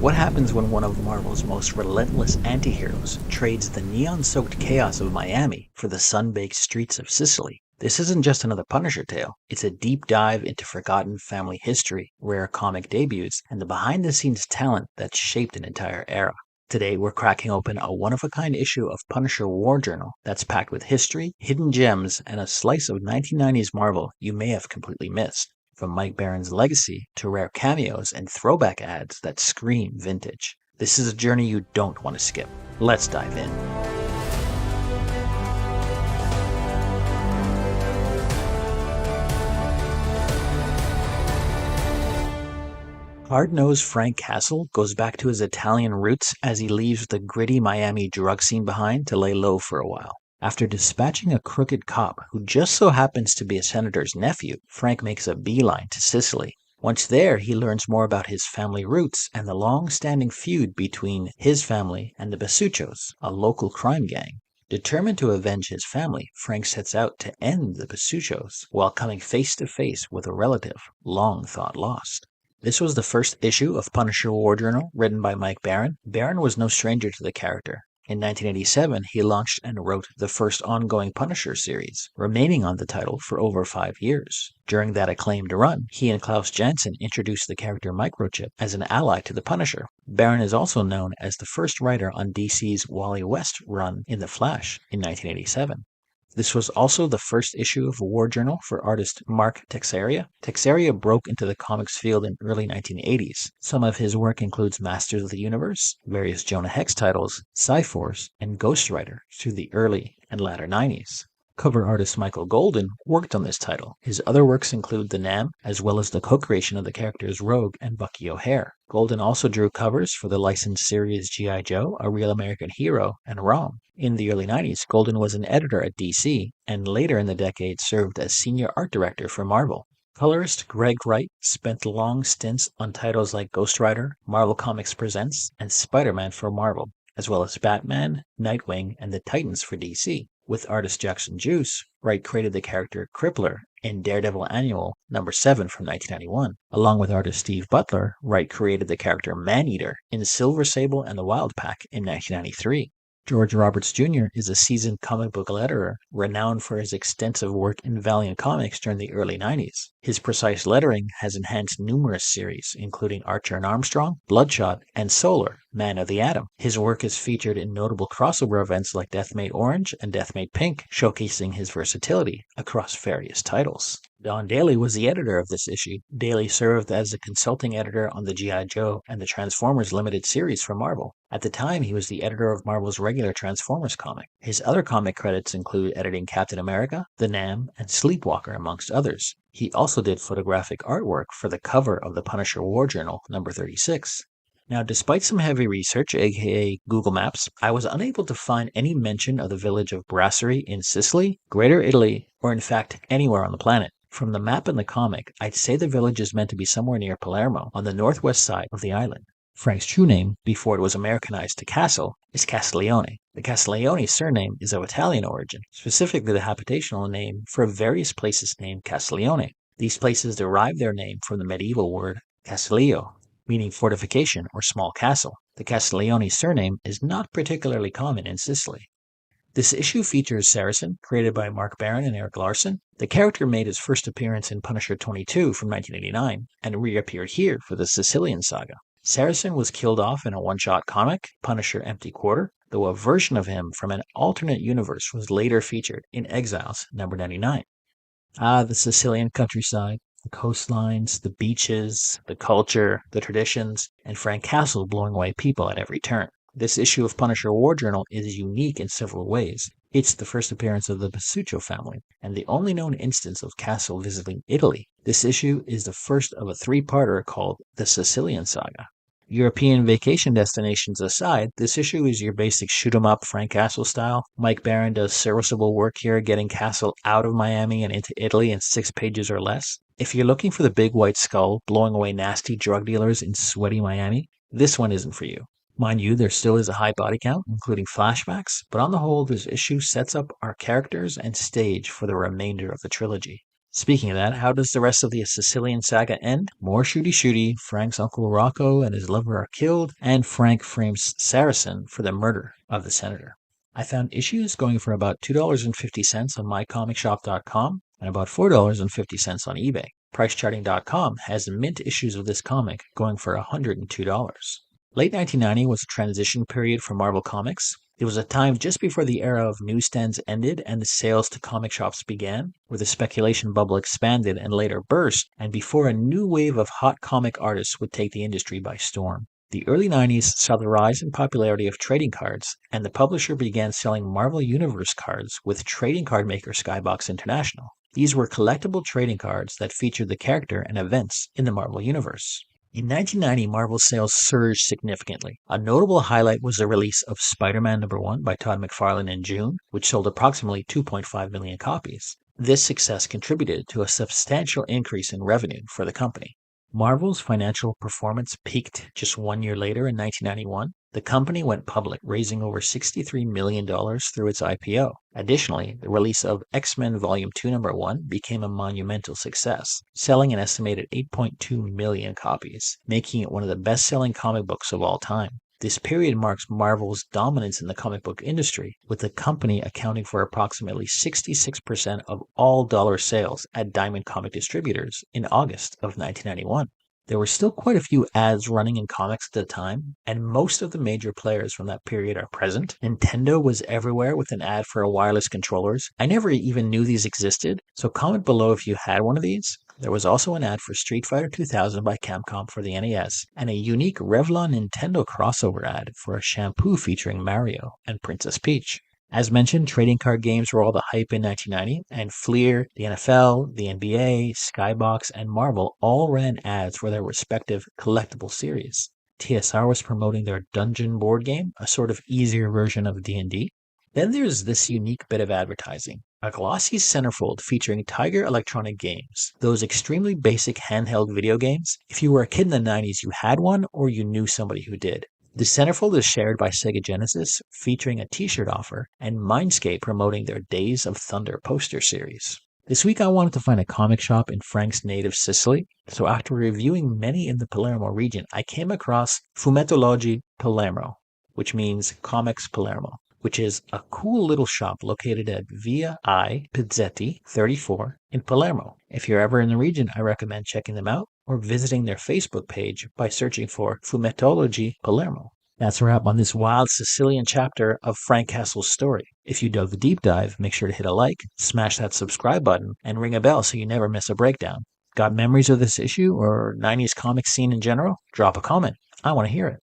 What happens when one of Marvel's most relentless anti-heroes trades the neon-soaked chaos of Miami for the sun-baked streets of Sicily? This isn't just another Punisher tale, it's a deep dive into forgotten family history, rare comic debuts, and the behind-the-scenes talent that shaped an entire era. Today, we're cracking open a one-of-a-kind issue of Punisher War Journal that's packed with history, hidden gems, and a slice of 1990s Marvel you may have completely missed. From Mike Baron's legacy to rare cameos and throwback ads that scream vintage. This is a journey you don't want to skip. Let's dive in. Hard-nosed Frank Castle goes back to his Italian roots as he leaves the gritty Miami drug scene behind to lay low for a while. After dispatching a crooked cop who just so happens to be a senator's nephew, Frank makes a beeline to Sicily. Once there, he learns more about his family roots and the long-standing feud between his family and the Basuchos, a local crime gang. Determined to avenge his family, Frank sets out to end the Basuchos while coming face to face with a relative long thought lost. This was the first issue of Punisher War Journal, written by Mike Baron. Baron was no stranger to the character. In 1987, he launched and wrote the first ongoing Punisher series, remaining on the title for over 5 years. During that acclaimed run, he and Klaus Janson introduced the character Microchip as an ally to the Punisher. Baron is also known as the first writer on DC's Wally West run in The Flash in 1987. This was also the first issue of War Journal for artist Mark Texeira. Texeira broke into the comics field in early 1980s. Some of his work includes Masters of the Universe, various Jonah Hex titles, Cyforce, and Ghost Rider through the early and latter 90s. Cover artist Michael Golden worked on this title. His other works include The Nam, as well as the co-creation of the characters Rogue and Bucky O'Hare. Golden also drew covers for the licensed series G.I. Joe, A Real American Hero, and ROM. In the early 90s, Golden was an editor at DC, and later in the decade served as senior art director for Marvel. Colorist Greg Wright spent long stints on titles like Ghost Rider, Marvel Comics Presents, and Spider-Man for Marvel, as well as Batman, Nightwing, and the Titans for DC. With artist Jackson Juice, Wright created the character Crippler in Daredevil Annual No. 7 from 1991. Along with artist Steve Butler, Wright created the character Maneater in Silver Sable and the Wild Pack in 1993. George Roberts Jr. is a seasoned comic book letterer, renowned for his extensive work in Valiant Comics during the early 90s. His precise lettering has enhanced numerous series, including Archer and Armstrong, Bloodshot, and Solar, Man of the Atom. His work is featured in notable crossover events like Deathmate Orange and Deathmate Pink, showcasing his versatility across various titles. Don Daly was the editor of this issue. Daly served as a consulting editor on the G.I. Joe and the Transformers limited series for Marvel. At the time, he was the editor of Marvel's regular Transformers comic. His other comic credits include editing Captain America, The Nam, and Sleepwalker, amongst others. He also did photographic artwork for the cover of the Punisher War Journal, number 36. Now, despite some heavy research, aka Google Maps, I was unable to find any mention of the village of Brasserie in Sicily, Greater Italy, or in fact anywhere on the planet. From the map in the comic, I'd say the village is meant to be somewhere near Palermo, on the northwest side of the island. Frank's true name, before it was Americanized to Castle, is Castiglione. The Castiglione surname is of Italian origin, specifically the habitational name for various places named Castiglione. These places derive their name from the medieval word Castiglio, meaning fortification or small castle. The Castiglione surname is not particularly common in Sicily. This issue features Saracen, created by Mark Baron and Eric Larson. The character made his first appearance in Punisher 22 from 1989, and reappeared here for the Sicilian saga. Saracen was killed off in a one-shot comic, Punisher Empty Quarter, though a version of him from an alternate universe was later featured in Exiles number 99. The Sicilian countryside, the coastlines, the beaches, the culture, the traditions, and Frank Castle blowing away people at every turn. This issue of Punisher War Journal is unique in several ways. It's the first appearance of the Basuccio family, and the only known instance of Castle visiting Italy. This issue is the first of a three-parter called The Sicilian Saga. European vacation destinations aside, this issue is your basic shoot-'em-up Frank Castle style. Mike Baron does serviceable work here, getting Castle out of Miami and into Italy in 6 pages or less. If you're looking for the big white skull blowing away nasty drug dealers in sweaty Miami, this one isn't for you. Mind you, there still is a high body count, including flashbacks, but on the whole, this issue sets up our characters and stage for the remainder of the trilogy. Speaking of that, how does the rest of the Sicilian saga end? More shooty, Frank's uncle Rocco and his lover are killed, and Frank frames Saracen for the murder of the senator. I found issues going for about $2.50 on mycomicshop.com and about $4.50 on eBay. Pricecharting.com has mint issues of this comic going for $102. Late 1990 was a transition period for Marvel Comics. It was a time just before the era of newsstands ended and the sales to comic shops began, where the speculation bubble expanded and later burst, and before a new wave of hot comic artists would take the industry by storm. The early 90s saw the rise in popularity of trading cards, and the publisher began selling Marvel Universe cards with trading card maker Skybox International. These were collectible trading cards that featured the character and events in the Marvel Universe. In 1990, Marvel sales surged significantly. A notable highlight was the release of Spider-Man #1 by Todd McFarlane in June, which sold approximately 2.5 million copies. This success contributed to a substantial increase in revenue for the company. Marvel's financial performance peaked just 1 year later in 1991. The company went public, raising over $63 million through its IPO. Additionally, the release of X-Men Volume 2 #1 became a monumental success, selling an estimated 8.2 million copies, making it one of the best-selling comic books of all time. This period marks Marvel's dominance in the comic book industry, with the company accounting for approximately 66% of all dollar sales at Diamond Comic Distributors in August of 1991. There were still quite a few ads running in comics at the time, and most of the major players from that period are present. Nintendo was everywhere with an ad for wireless controllers. I never even knew these existed, so comment below if you had one of these. There was also an ad for Street Fighter 2000 by Capcom for the NES, and a unique Revlon Nintendo crossover ad for a shampoo featuring Mario and Princess Peach. As mentioned, trading card games were all the hype in 1990, and Fleer, the NFL, the NBA, Skybox, and Marvel all ran ads for their respective collectible series. TSR was promoting their Dungeon board game, a sort of easier version of D&D. Then there's this unique bit of advertising. A glossy centerfold featuring Tiger Electronic Games, those extremely basic handheld video games. If you were a kid in the 90s, you had one or you knew somebody who did. The centerfold is shared by Sega Genesis, featuring a t-shirt offer, and Mindscape promoting their Days of Thunder poster series. This week I wanted to find a comic shop in Frank's native Sicily, so after reviewing many in the Palermo region, I came across Fumettology Palermo, which means Comics Palermo, which is a cool little shop located at Via I. Pizzetti 34 in Palermo. If you're ever in the region, I recommend checking them out or visiting their Facebook page by searching for Fumettology Palermo. That's a wrap on this wild Sicilian chapter of Frank Castle's story. If you dug the deep dive, make sure to hit a like, smash that subscribe button, and ring a bell so you never miss a breakdown. Got memories of this issue or 90s comic scene in general? Drop a comment. I want to hear it.